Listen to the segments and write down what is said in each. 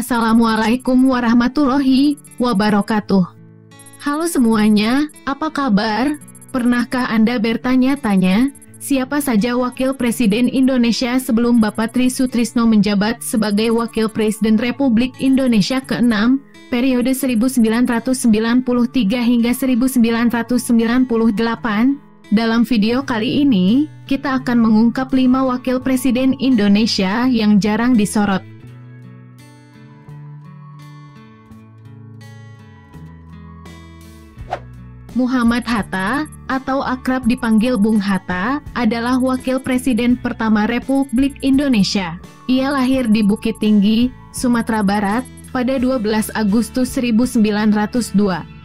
Assalamualaikum warahmatullahi wabarakatuh. Halo semuanya, apa kabar? Pernahkah Anda bertanya-tanya, siapa saja Wakil Presiden Indonesia sebelum Bapak Tri Sutrisno menjabat sebagai Wakil Presiden Republik Indonesia ke-6, periode 1993 hingga 1998? Dalam video kali ini, kita akan mengungkap 5 Wakil Presiden Indonesia yang jarang disorot. Muhammad Hatta, atau akrab dipanggil Bung Hatta, adalah Wakil Presiden pertama Republik Indonesia. Ia lahir di Bukit Tinggi, Sumatera Barat, pada 12 Agustus 1902.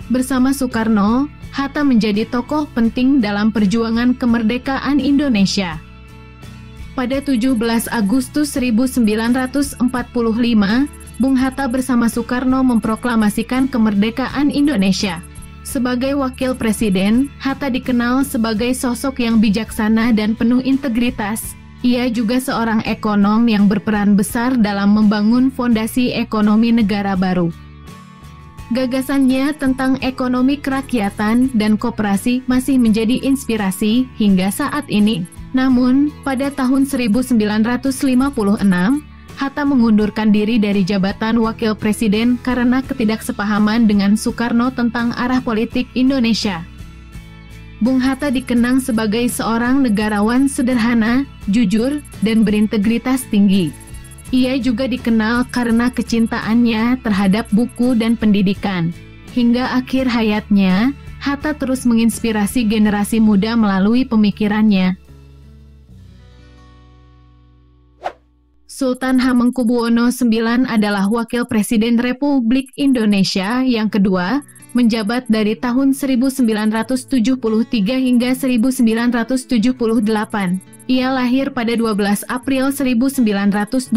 Bersama Soekarno, Hatta menjadi tokoh penting dalam perjuangan kemerdekaan Indonesia. Pada 17 Agustus 1945, Bung Hatta bersama Soekarno memproklamasikan kemerdekaan Indonesia. Sebagai wakil presiden, Hatta dikenal sebagai sosok yang bijaksana dan penuh integritas. Ia juga seorang ekonom yang berperan besar dalam membangun fondasi ekonomi negara baru. Gagasannya tentang ekonomi kerakyatan dan koperasi masih menjadi inspirasi hingga saat ini. Namun, pada tahun 1956, Hatta mengundurkan diri dari jabatan Wakil Presiden karena ketidaksepahaman dengan Soekarno tentang arah politik Indonesia. Bung Hatta dikenang sebagai seorang negarawan sederhana, jujur, dan berintegritas tinggi. Ia juga dikenal karena kecintaannya terhadap buku dan pendidikan. Hingga akhir hayatnya, Hatta terus menginspirasi generasi muda melalui pemikirannya. Sultan Hamengkubuwono IX adalah Wakil Presiden Republik Indonesia yang kedua, menjabat dari tahun 1973 hingga 1978. Ia lahir pada 12 April 1912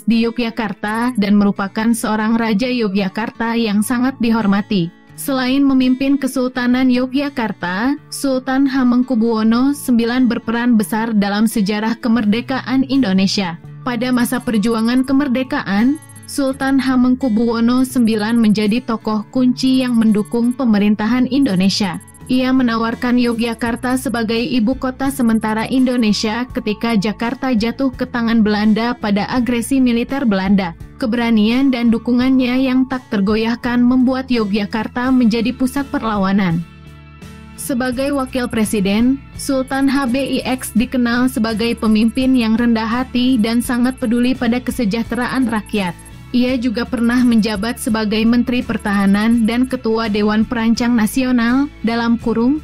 di Yogyakarta dan merupakan seorang Raja Yogyakarta yang sangat dihormati. Selain memimpin Kesultanan Yogyakarta, Sultan Hamengkubuwono IX berperan besar dalam sejarah kemerdekaan Indonesia. Pada masa perjuangan kemerdekaan, Sultan Hamengkubuwono IX menjadi tokoh kunci yang mendukung pemerintahan Indonesia. Ia menawarkan Yogyakarta sebagai ibu kota sementara Indonesia ketika Jakarta jatuh ke tangan Belanda pada agresi militer Belanda. Keberanian dan dukungannya yang tak tergoyahkan membuat Yogyakarta menjadi pusat perlawanan. Sebagai wakil presiden, Sultan HBIX dikenal sebagai pemimpin yang rendah hati dan sangat peduli pada kesejahteraan rakyat. Ia juga pernah menjabat sebagai Menteri Pertahanan dan Ketua Dewan Perancang Nasional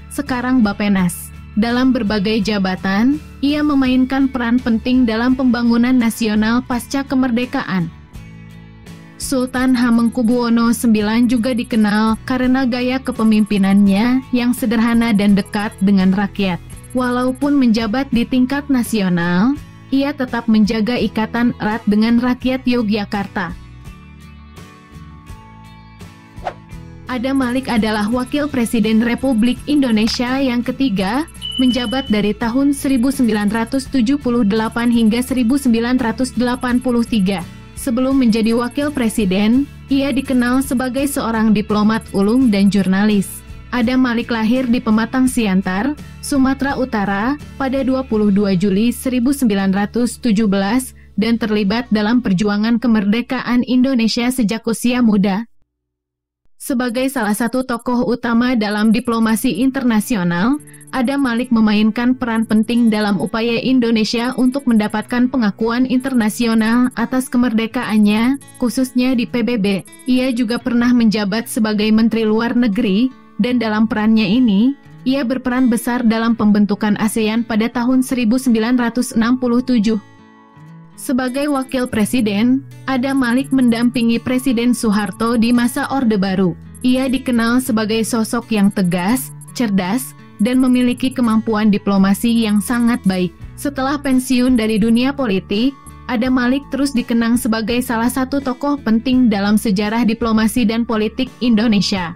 (sekarang Bappenas). Dalam berbagai jabatan, ia memainkan peran penting dalam pembangunan nasional pasca kemerdekaan. Sultan Hamengkubuwono IX juga dikenal karena gaya kepemimpinannya yang sederhana dan dekat dengan rakyat. Walaupun menjabat di tingkat nasional, ia tetap menjaga ikatan erat dengan rakyat Yogyakarta. Adam Malik adalah Wakil Presiden Republik Indonesia yang ketiga, menjabat dari tahun 1978 hingga 1983. Sebelum menjadi wakil presiden, ia dikenal sebagai seorang diplomat ulung dan jurnalis. Adam Malik lahir di Pematang Siantar, Sumatera Utara, pada 22 Juli 1917 dan terlibat dalam perjuangan kemerdekaan Indonesia sejak usia muda. Sebagai salah satu tokoh utama dalam diplomasi internasional, Adam Malik memainkan peran penting dalam upaya Indonesia untuk mendapatkan pengakuan internasional atas kemerdekaannya, khususnya di PBB. Ia juga pernah menjabat sebagai Menteri Luar Negeri, dan dalam perannya ini, ia berperan besar dalam pembentukan ASEAN pada tahun 1967. Sebagai wakil presiden, Adam Malik mendampingi Presiden Soeharto di masa Orde Baru. Ia dikenal sebagai sosok yang tegas, cerdas, dan memiliki kemampuan diplomasi yang sangat baik. Setelah pensiun dari dunia politik, Adam Malik terus dikenang sebagai salah satu tokoh penting dalam sejarah diplomasi dan politik Indonesia.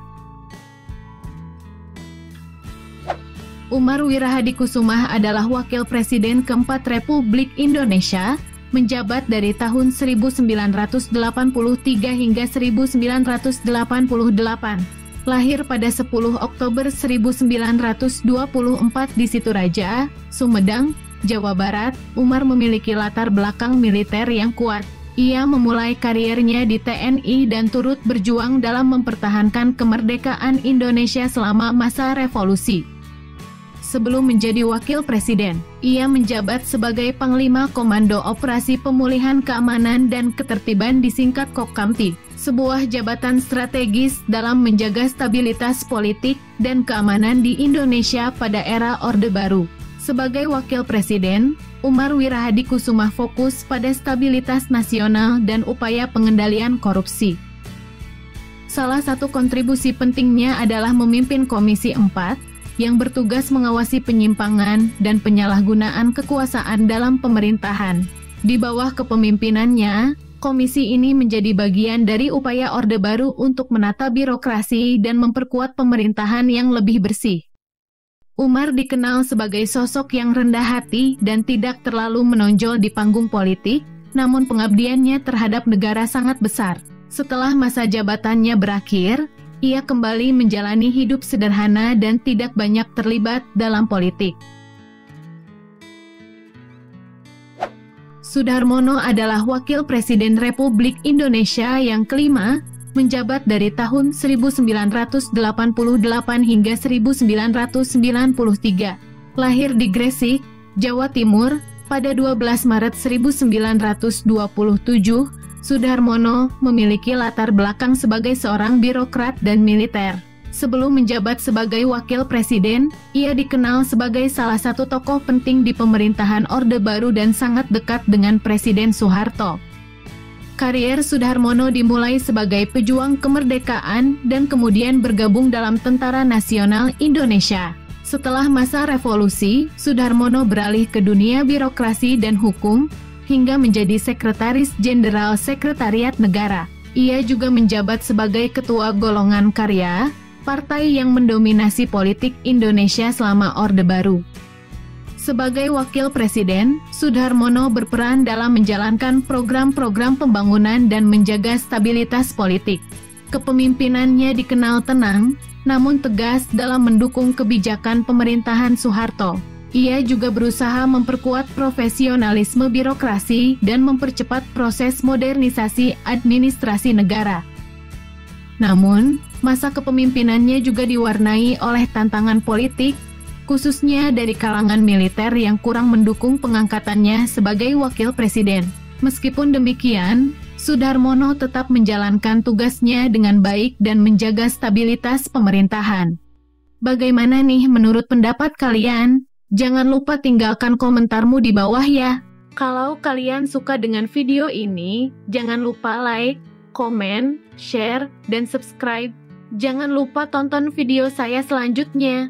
Umar Wirahadikusumah adalah Wakil Presiden keempat Republik Indonesia. menjabat dari tahun 1983 hingga 1988. Lahir pada 10 Oktober 1924 di Situraja, Sumedang, Jawa Barat, Umar memiliki latar belakang militer yang kuat. Ia memulai kariernya di TNI dan turut berjuang dalam mempertahankan kemerdekaan Indonesia selama masa revolusi. Sebelum menjadi wakil presiden, ia menjabat sebagai Panglima Komando Operasi Pemulihan Keamanan dan Ketertiban disingkat Kokamti, sebuah jabatan strategis dalam menjaga stabilitas politik dan keamanan di Indonesia pada era Orde Baru. Sebagai wakil presiden, Umar Wirahadikusumah fokus pada stabilitas nasional dan upaya pengendalian korupsi. Salah satu kontribusi pentingnya adalah memimpin Komisi 4, yang bertugas mengawasi penyimpangan dan penyalahgunaan kekuasaan dalam pemerintahan. Di bawah kepemimpinannya, komisi ini menjadi bagian dari upaya Orde Baru untuk menata birokrasi dan memperkuat pemerintahan yang lebih bersih. Umar dikenal sebagai sosok yang rendah hati dan tidak terlalu menonjol di panggung politik, namun pengabdiannya terhadap negara sangat besar. Setelah masa jabatannya berakhir, ia kembali menjalani hidup sederhana dan tidak banyak terlibat dalam politik. Soedarmono adalah Wakil Presiden Republik Indonesia yang kelima, menjabat dari tahun 1988 hingga 1993. Lahir di Gresik, Jawa Timur, pada 12 Maret 1927, Soedarmono memiliki latar belakang sebagai seorang birokrat dan militer. Sebelum menjabat sebagai wakil presiden, ia dikenal sebagai salah satu tokoh penting di pemerintahan Orde Baru dan sangat dekat dengan Presiden Soeharto. Karier Soedarmono dimulai sebagai pejuang kemerdekaan dan kemudian bergabung dalam Tentara Nasional Indonesia. Setelah masa revolusi, Soedarmono beralih ke dunia birokrasi dan hukum, hingga menjadi Sekretaris Jenderal Sekretariat Negara. Ia juga menjabat sebagai Ketua Golongan Karya, partai yang mendominasi politik Indonesia selama Orde Baru. Sebagai Wakil Presiden, Soedarmono berperan dalam menjalankan program-program pembangunan dan menjaga stabilitas politik. Kepemimpinannya dikenal tenang, namun tegas dalam mendukung kebijakan pemerintahan Soeharto. Ia juga berusaha memperkuat profesionalisme birokrasi dan mempercepat proses modernisasi administrasi negara. Namun, masa kepemimpinannya juga diwarnai oleh tantangan politik, khususnya dari kalangan militer yang kurang mendukung pengangkatannya sebagai wakil presiden. Meskipun demikian, Soedarmono tetap menjalankan tugasnya dengan baik dan menjaga stabilitas pemerintahan. Bagaimana nih menurut pendapat kalian? Jangan lupa tinggalkan komentarmu di bawah ya. Kalau kalian suka dengan video ini, jangan lupa like, komen, share, dan subscribe. Jangan lupa tonton video saya selanjutnya.